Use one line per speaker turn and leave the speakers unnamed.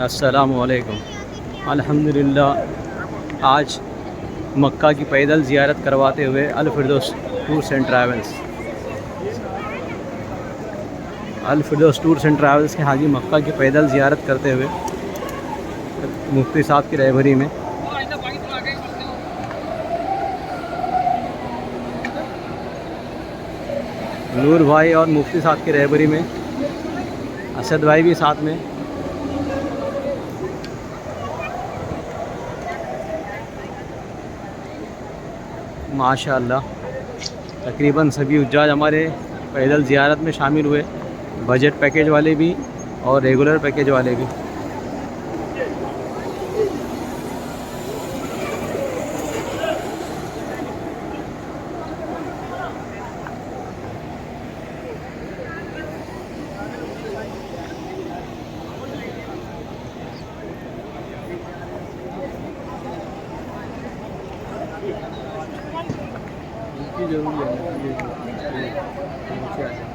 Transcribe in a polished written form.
अस्सलामुअलैकुम। अल्हम्दुलिल्लाह आज मक्का की पैदल ज़ियारत करवाते हुए अल फिरदौस टूर्स एंड ट्रैवल्स के हाजी मक्का की पैदल ज़ियारत करते हुए मुफ्ती साहब की रहबरी में नूर भाई और मुफ्ती साहब की रहबरी में असद भाई भी साथ में। माशाअल्लाह तकरीबन सभी हुज्जाज हमारे पैदल ज़ियारत में शामिल हुए, बजट पैकेज वाले भी और रेगुलर पैकेज वाले भी। जरूरी है